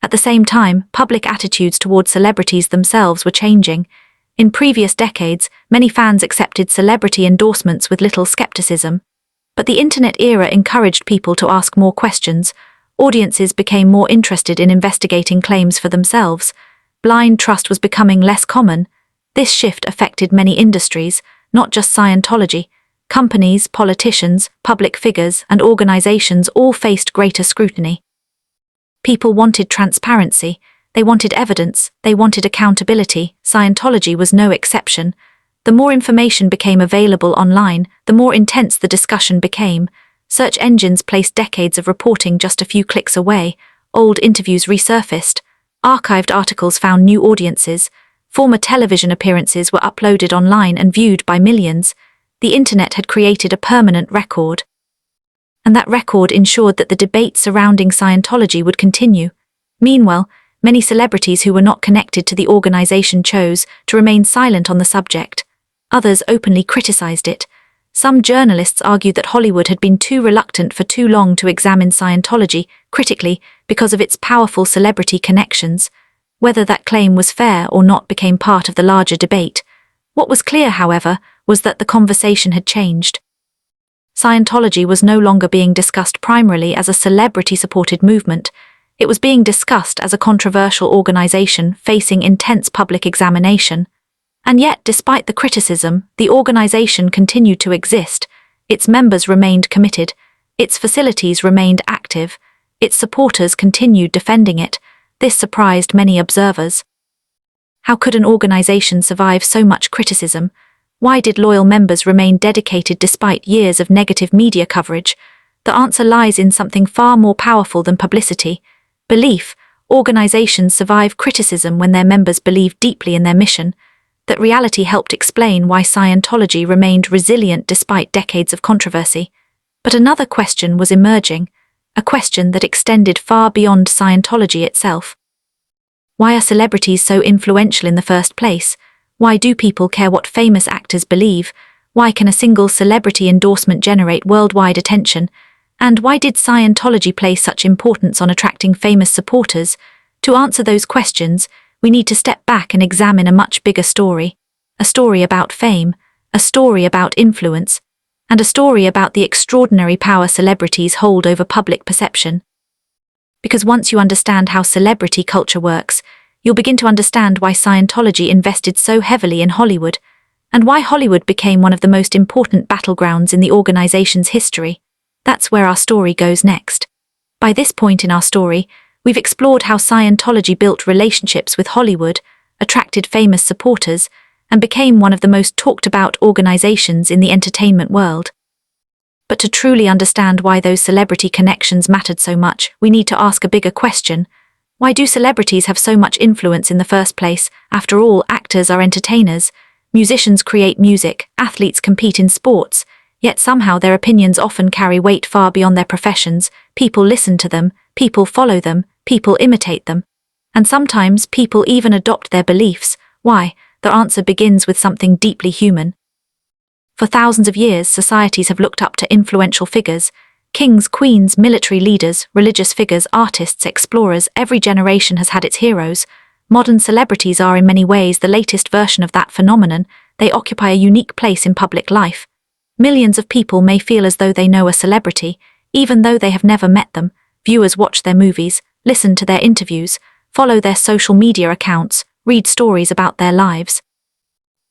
At the same time, public attitudes toward celebrities themselves were changing. In previous decades, many fans accepted celebrity endorsements with little skepticism. But the internet era encouraged people to ask more questions. Audiences became more interested in investigating claims for themselves. Blind trust was becoming less common. This shift affected many industries, not just Scientology. Companies, politicians, public figures, and organizations all faced greater scrutiny. People wanted transparency, they wanted evidence, they wanted accountability. Scientology was no exception. The more information became available online, the more intense the discussion became. Search engines placed decades of reporting just a few clicks away. Old interviews resurfaced. Archived articles found new audiences. Former television appearances were uploaded online and viewed by millions. The internet had created a permanent record. And that record ensured that the debate surrounding Scientology would continue. Meanwhile, many celebrities who were not connected to the organization chose to remain silent on the subject. Others openly criticized it. Some journalists argued that Hollywood had been too reluctant for too long to examine Scientology critically because of its powerful celebrity connections. Whether that claim was fair or not became part of the larger debate. What was clear, however, was that the conversation had changed. Scientology was no longer being discussed primarily as a celebrity-supported movement. It was being discussed as a controversial organization facing intense public examination. And yet, despite the criticism, the organization continued to exist. Its members remained committed. Its facilities remained active. Its supporters continued defending it. This surprised many observers. How could an organization survive so much criticism? Why did loyal members remain dedicated despite years of negative media coverage? The answer lies in something far more powerful than publicity. Belief. Organizations survive criticism when their members believe deeply in their mission. That reality helped explain why Scientology remained resilient despite decades of controversy. But another question was emerging, a question that extended far beyond Scientology itself. Why are celebrities so influential in the first place? Why do people care what famous actors believe? Why can a single celebrity endorsement generate worldwide attention? And why did Scientology place such importance on attracting famous supporters? To answer those questions, we need to step back and examine a much bigger story. A story about fame, a story about influence, and a story about the extraordinary power celebrities hold over public perception. Because once you understand how celebrity culture works, you'll begin to understand why Scientology invested so heavily in Hollywood, and why Hollywood became one of the most important battlegrounds in the organization's history. That's where our story goes next. By this point in our story, we've explored how Scientology built relationships with Hollywood, attracted famous supporters, and became one of the most talked-about organizations in the entertainment world. But to truly understand why those celebrity connections mattered so much, we need to ask a bigger question. Why do celebrities have so much influence in the first place? After all, actors are entertainers, musicians create music, athletes compete in sports, yet somehow their opinions often carry weight far beyond their professions. People listen to them, people follow them, people imitate them. And sometimes people even adopt their beliefs. Why? The answer begins with something deeply human. For thousands of years, societies have looked up to influential figures. Kings, queens, military leaders, religious figures, artists, explorers. Every generation has had its heroes. Modern celebrities are in many ways the latest version of that phenomenon. They occupy a unique place in public life. Millions of people may feel as though they know a celebrity, even though they have never met them. Viewers watch their movies, listen to their interviews, follow their social media accounts, read stories about their lives.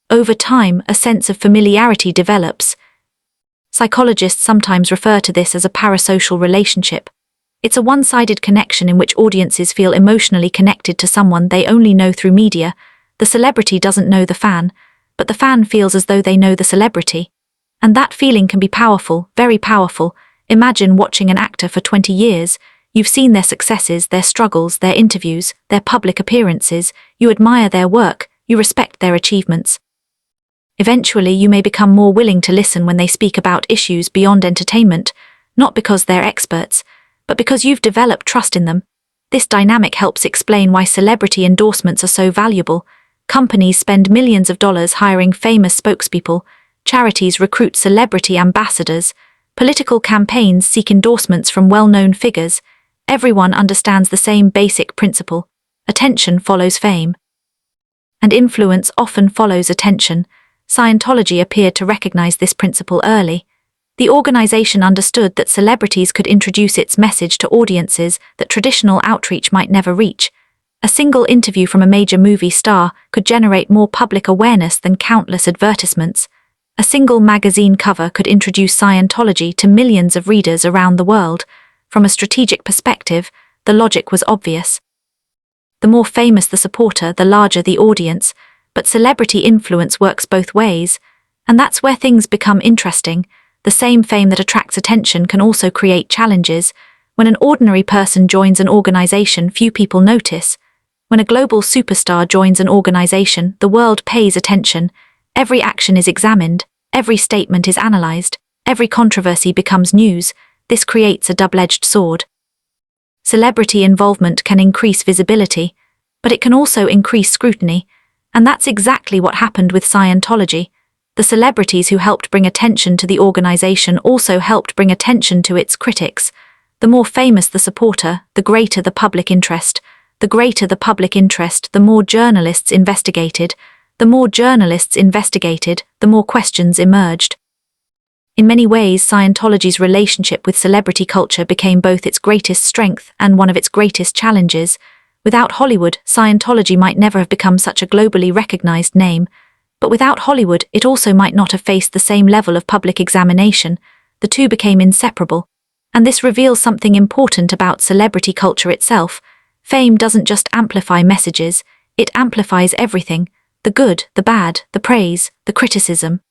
Over time, a sense of familiarity develops. Psychologists sometimes refer to this as a parasocial relationship. It's a one-sided connection in which audiences feel emotionally connected to someone they only know through media. The celebrity doesn't know the fan, but the fan feels as though they know the celebrity. And that feeling can be powerful, very powerful. Imagine watching an actor for 20 years. You've seen their successes, their struggles, their interviews, their public appearances. You admire their work, you respect their achievements. Eventually, you may become more willing to listen when they speak about issues beyond entertainment, not because they're experts, but because you've developed trust in them. This dynamic helps explain why celebrity endorsements are so valuable. Companies spend millions of dollars hiring famous spokespeople. Charities recruit celebrity ambassadors. Political campaigns seek endorsements from well-known figures. Everyone understands the same basic principle. Attention follows fame. And influence often follows attention. Scientology appeared to recognize this principle early. The organization understood that celebrities could introduce its message to audiences that traditional outreach might never reach. A single interview from a major movie star could generate more public awareness than countless advertisements. A single magazine cover could introduce Scientology to millions of readers around the world. From a strategic perspective, the logic was obvious. The more famous the supporter, the larger the audience, but celebrity influence works both ways, and that's where things become interesting. The same fame that attracts attention can also create challenges. When an ordinary person joins an organization, few people notice. When a global superstar joins an organization, the world pays attention. Every action is examined, every statement is analyzed, every controversy becomes news. This creates a double-edged sword. Celebrity involvement can increase visibility, but it can also increase scrutiny, and that's exactly what happened with Scientology. The celebrities who helped bring attention to the organization also helped bring attention to its critics. The more famous the supporter, the greater the public interest. The greater the public interest, the more journalists investigated. The more journalists investigated, the more questions emerged. In many ways, Scientology's relationship with celebrity culture became both its greatest strength and one of its greatest challenges. Without Hollywood, Scientology might never have become such a globally recognized name. But without Hollywood, it also might not have faced the same level of public examination. The two became inseparable. And this reveals something important about celebrity culture itself. Fame doesn't just amplify messages, it amplifies everything: the good, the bad, the praise, the criticism.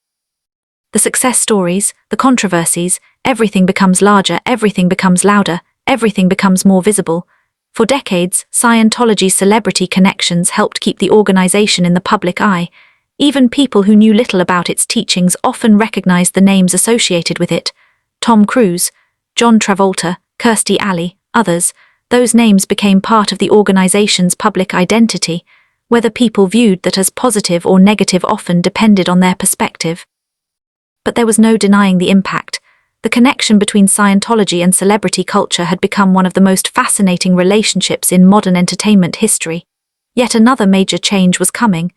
The success stories, the controversies, everything becomes larger, everything becomes louder, everything becomes more visible. For decades, Scientology's celebrity connections helped keep the organization in the public eye. Even people who knew little about its teachings often recognized the names associated with it. Tom Cruise, John Travolta, Kirstie Alley, others. Those names became part of the organization's public identity. Whether people viewed that as positive or negative often depended on their perspective. But there was no denying the impact. The connection between Scientology and celebrity culture had become one of the most fascinating relationships in modern entertainment history. Yet another major change was coming.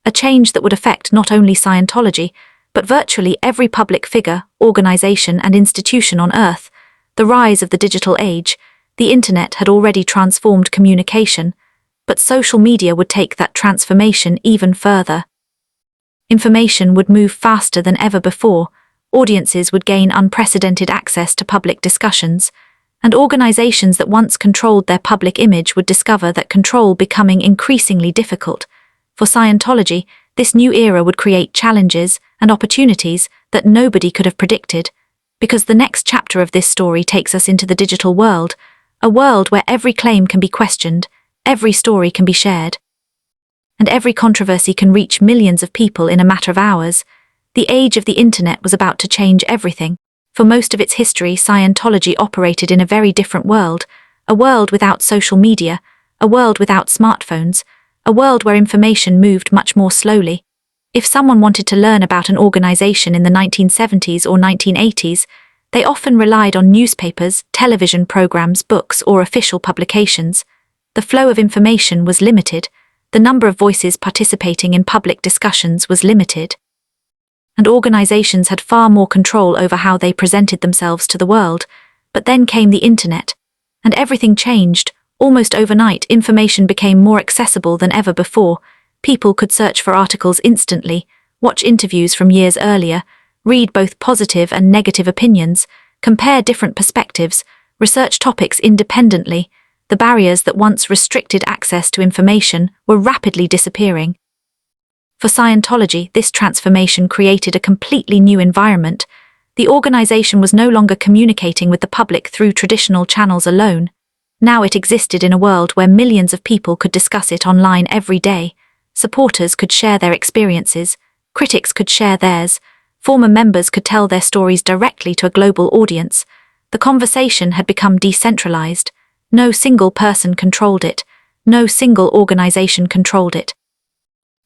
A change that would affect not only Scientology, but virtually every public figure, organization, and institution on Earth. The rise of the digital age. The internet had already transformed communication, but social media would take that transformation even further. Information would move faster than ever before, audiences would gain unprecedented access to public discussions, and organizations that once controlled their public image would discover that control becoming increasingly difficult. For Scientology, this new era would create challenges and opportunities that nobody could have predicted, because the next chapter of this story takes us into the digital world, a world where every claim can be questioned, every story can be shared, and every controversy can reach millions of people in a matter of hours. The age of the internet was about to change everything. For most of its history, Scientology operated in a very different world, a world without social media, a world without smartphones, a world where information moved much more slowly. If someone wanted to learn about an organization in the 1970s or 1980s, they often relied on newspapers, television programs, books, or official publications. The flow of information was limited, the number of voices participating in public discussions was limited, and organizations had far more control over how they presented themselves to the world. But then came the internet, and everything changed. Almost overnight, information became more accessible than ever before. People could search for articles instantly, watch interviews from years earlier, read both positive and negative opinions, compare different perspectives, research topics independently. The barriers that once restricted access to information were rapidly disappearing. For Scientology, this transformation created a completely new environment. The organization was no longer communicating with the public through traditional channels alone. Now it existed in a world where millions of people could discuss it online every day. Supporters could share their experiences, critics could share theirs, former members could tell their stories directly to a global audience. The conversation had become decentralized. No single person controlled it, no single organization controlled it,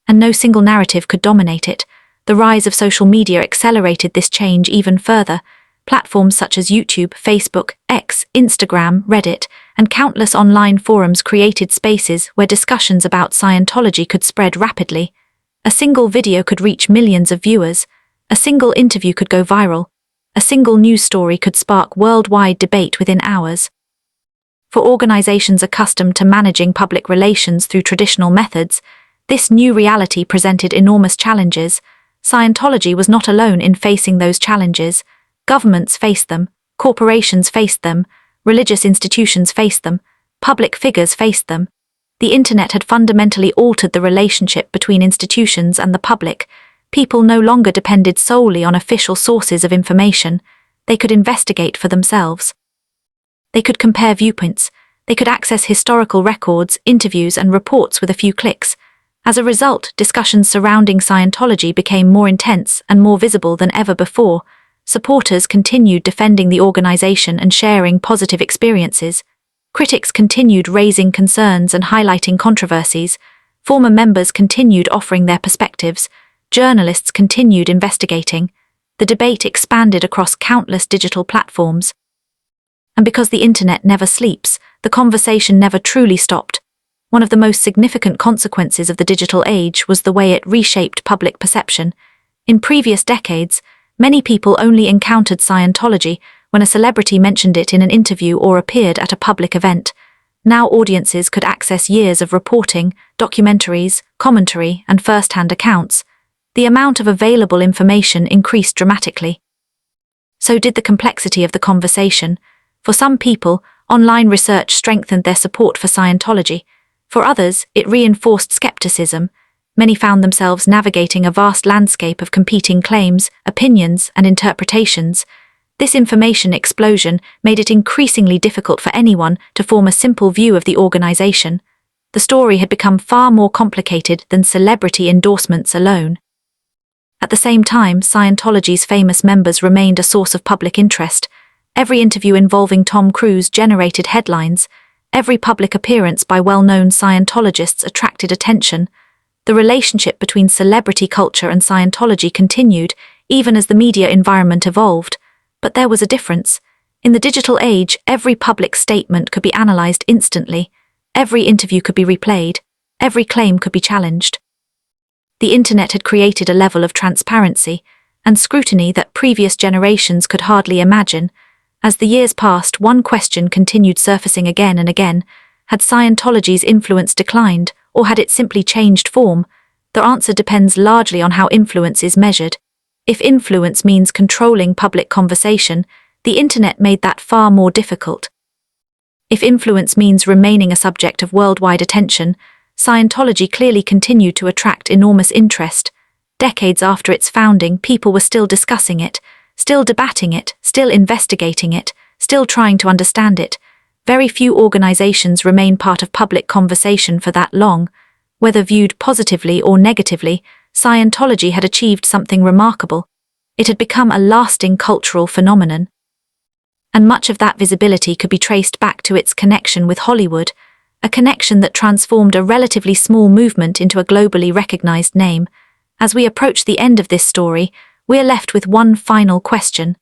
and no single narrative could dominate it. The rise of social media accelerated this change even further. Platforms such as YouTube, Facebook, X, Instagram, Reddit, and countless online forums created spaces where discussions about Scientology could spread rapidly. A single video could reach millions of viewers. A single interview could go viral. A single news story could spark worldwide debate within hours. For organizations accustomed to managing public relations through traditional methods, this new reality presented enormous challenges. Scientology was not alone in facing those challenges. Governments faced them, corporations faced them, religious institutions faced them, public figures faced them. The internet had fundamentally altered the relationship between institutions and the public. People no longer depended solely on official sources of information. They could investigate for themselves. They could compare viewpoints. They could access historical records, interviews, and reports with a few clicks. As a result, discussions surrounding Scientology became more intense and more visible than ever before. Supporters continued defending the organization and sharing positive experiences. Critics continued raising concerns and highlighting controversies. Former members continued offering their perspectives. Journalists continued investigating. The debate expanded across countless digital platforms. And because the internet never sleeps, the conversation never truly stopped. One of the most significant consequences of the digital age was the way it reshaped public perception. In previous decades, many people only encountered Scientology when a celebrity mentioned it in an interview or appeared at a public event. Now audiences could access years of reporting, documentaries, commentary, and first-hand accounts. The amount of available information increased dramatically. So did the complexity of the conversation. For some people, online research strengthened their support for Scientology. For others, it reinforced skepticism. Many found themselves navigating a vast landscape of competing claims, opinions, and interpretations. This information explosion made it increasingly difficult for anyone to form a simple view of the organization. The story had become far more complicated than celebrity endorsements alone. At the same time, Scientology's famous members remained a source of public interest. Every interview involving Tom Cruise generated headlines. Every public appearance by well-known Scientologists attracted attention. The relationship between celebrity culture and Scientology continued, even as the media environment evolved. But there was a difference. In the digital age, every public statement could be analyzed instantly. Every interview could be replayed. Every claim could be challenged. The internet had created a level of transparency and scrutiny that previous generations could hardly imagine. As the years passed, one question continued surfacing again and again. Had Scientology's influence declined, or had it simply changed form? The answer depends largely on how influence is measured. If influence means controlling public conversation, the internet made that far more difficult. If influence means remaining a subject of worldwide attention, Scientology clearly continued to attract enormous interest. Decades after its founding, people were still discussing it, still debating it, still investigating it, still trying to understand it. Very few organizations remain part of public conversation for that long. Whether viewed positively or negatively, Scientology had achieved something remarkable. It had become a lasting cultural phenomenon. And much of that visibility could be traced back to its connection with Hollywood, a connection that transformed a relatively small movement into a globally recognized name. As we approach the end of this story, we're left with one final question.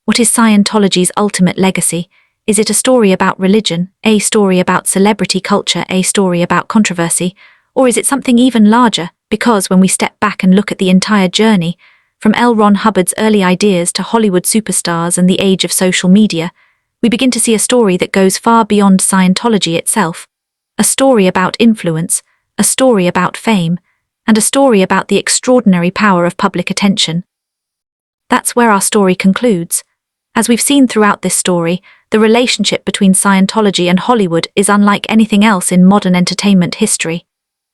What is Scientology's ultimate legacy? Is it a story about religion, a story about celebrity culture, a story about controversy, or is it something even larger? Because when we step back and look at the entire journey, from L. Ron Hubbard's early ideas to Hollywood superstars and the age of social media, we begin to see a story that goes far beyond Scientology itself. A story about influence, a story about fame, and a story about the extraordinary power of public attention. That's where our story concludes. As we've seen throughout this story, the relationship between Scientology and Hollywood is unlike anything else in modern entertainment history.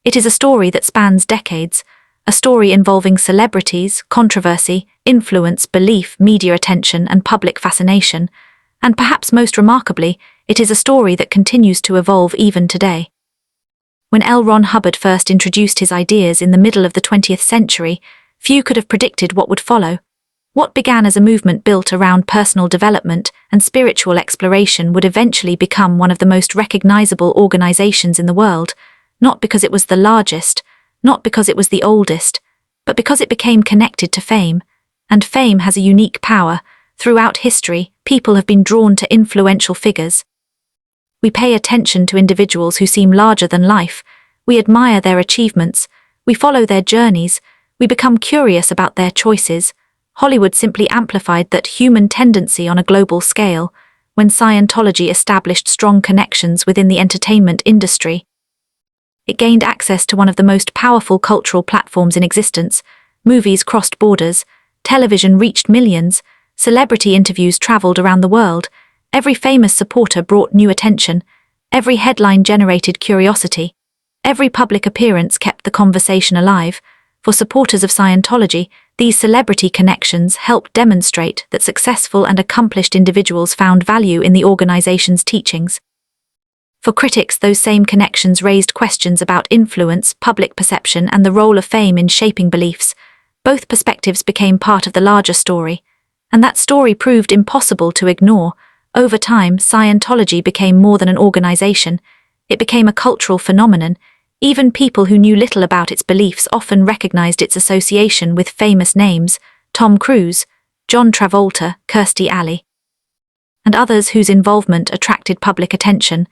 It is a story that spans decades, a story involving celebrities, controversy, influence, belief, media attention, and public fascination. And perhaps most remarkably, it is a story that continues to evolve even today. When L. Ron Hubbard first introduced his ideas in the middle of the 20th century, few could have predicted what would follow. What began as a movement built around personal development and spiritual exploration would eventually become one of the most recognizable organizations in the world, not because it was the largest, not because it was the oldest, but because it became connected to fame. And fame has a unique power. Throughout history, people have been drawn to influential figures. We pay attention to individuals who seem larger than life. We admire their achievements. We follow their journeys. We become curious about their choices. Hollywood simply amplified that human tendency on a global scale when Scientology established strong connections within the entertainment industry. It gained access to one of the most powerful cultural platforms in existence. Movies crossed borders, television reached millions, celebrity interviews traveled around the world, every famous supporter brought new attention, every headline generated curiosity, every public appearance kept the conversation alive. For supporters of Scientology, these celebrity connections helped demonstrate that successful and accomplished individuals found value in the organization's teachings. For critics, those same connections raised questions about influence, public perception, and the role of fame in shaping beliefs. Both perspectives became part of the larger story, and that story proved impossible to ignore. Over time, Scientology became more than an organization. It became a cultural phenomenon. Even people who knew little about its beliefs often recognized its association with famous names: Tom Cruise, John Travolta, Kirstie Alley, and others whose involvement attracted public attention.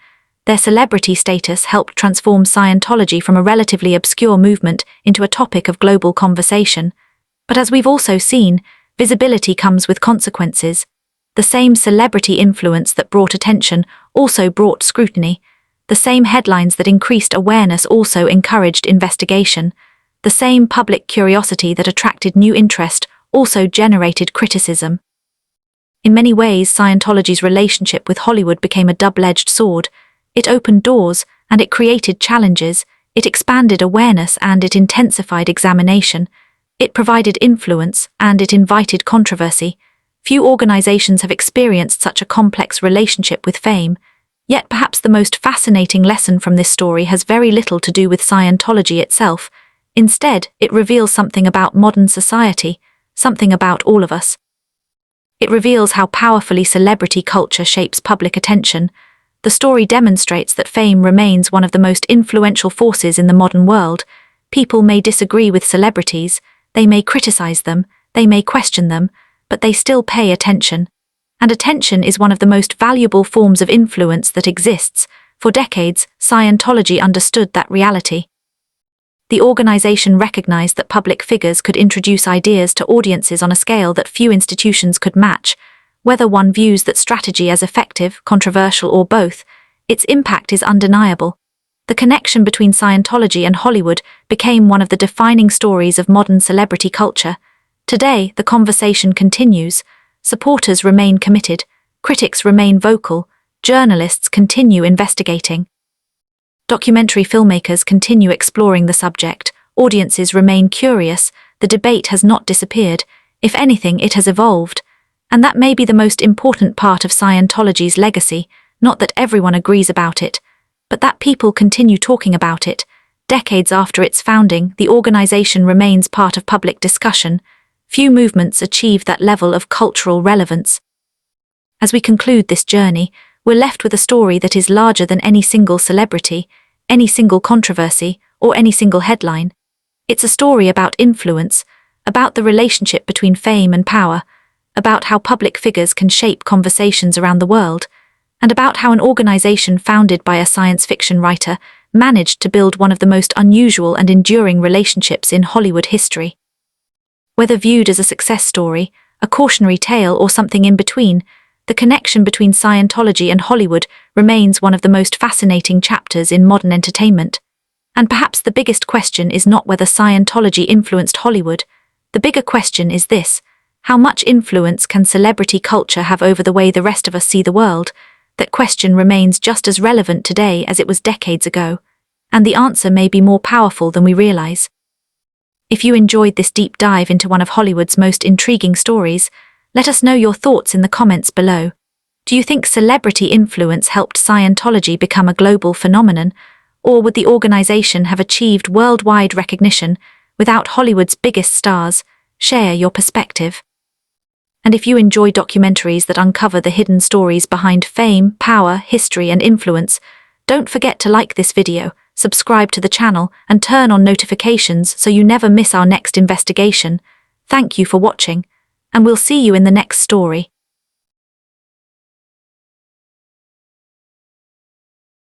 Their celebrity status helped transform Scientology from a relatively obscure movement into a topic of global conversation. But as we've also seen, visibility comes with consequences. The same celebrity influence that brought attention also brought scrutiny. The same headlines that increased awareness also encouraged investigation. The same public curiosity that attracted new interest also generated criticism. In many ways, Scientology's relationship with Hollywood became a double-edged sword. It opened doors, and it created challenges. It expanded awareness, and it intensified examination. It provided influence, and it invited controversy. Few organizations have experienced such a complex relationship with fame. Yet perhaps the most fascinating lesson from this story has very little to do with Scientology itself. Instead, it reveals something about modern society, something about all of us. It reveals how powerfully celebrity culture shapes public attention. The story demonstrates that fame remains one of the most influential forces in the modern world. People may disagree with celebrities, they may criticize them, they may question them, but they still pay attention. And attention is one of the most valuable forms of influence that exists. For decades, Scientology understood that reality. The organization recognized that public figures could introduce ideas to audiences on a scale that few institutions could match. Whether one views that strategy as effective, controversial, or both, its impact is undeniable. The connection between Scientology and Hollywood became one of the defining stories of modern celebrity culture. Today, the conversation continues. Supporters remain committed, critics remain vocal, journalists continue investigating. Documentary filmmakers continue exploring the subject, audiences remain curious, the debate has not disappeared, if anything it has evolved. And that may be the most important part of Scientology's legacy, not that everyone agrees about it, but that people continue talking about it. Decades after its founding, the organization remains part of public discussion. Few movements achieve that level of cultural relevance. As we conclude this journey, we're left with a story that is larger than any single celebrity, any single controversy, or any single headline. It's a story about influence, about the relationship between fame and power, about how public figures can shape conversations around the world, and about how an organization founded by a science fiction writer managed to build one of the most unusual and enduring relationships in Hollywood history. Whether viewed as a success story, a cautionary tale, or something in between, the connection between Scientology and Hollywood remains one of the most fascinating chapters in modern entertainment. And perhaps the biggest question is not whether Scientology influenced Hollywood. The bigger question is this: how much influence can celebrity culture have over the way the rest of us see the world? That question remains just as relevant today as it was decades ago, and the answer may be more powerful than we realize. If you enjoyed this deep dive into one of Hollywood's most intriguing stories, let us know your thoughts in the comments below. Do you think celebrity influence helped Scientology become a global phenomenon, or would the organization have achieved worldwide recognition without Hollywood's biggest stars? Share your perspective. And if you enjoy documentaries that uncover the hidden stories behind fame, power, history, and influence, don't forget to like this video, subscribe to the channel, and turn on notifications so you never miss our next investigation. Thank you for watching, and we'll see you in the next story.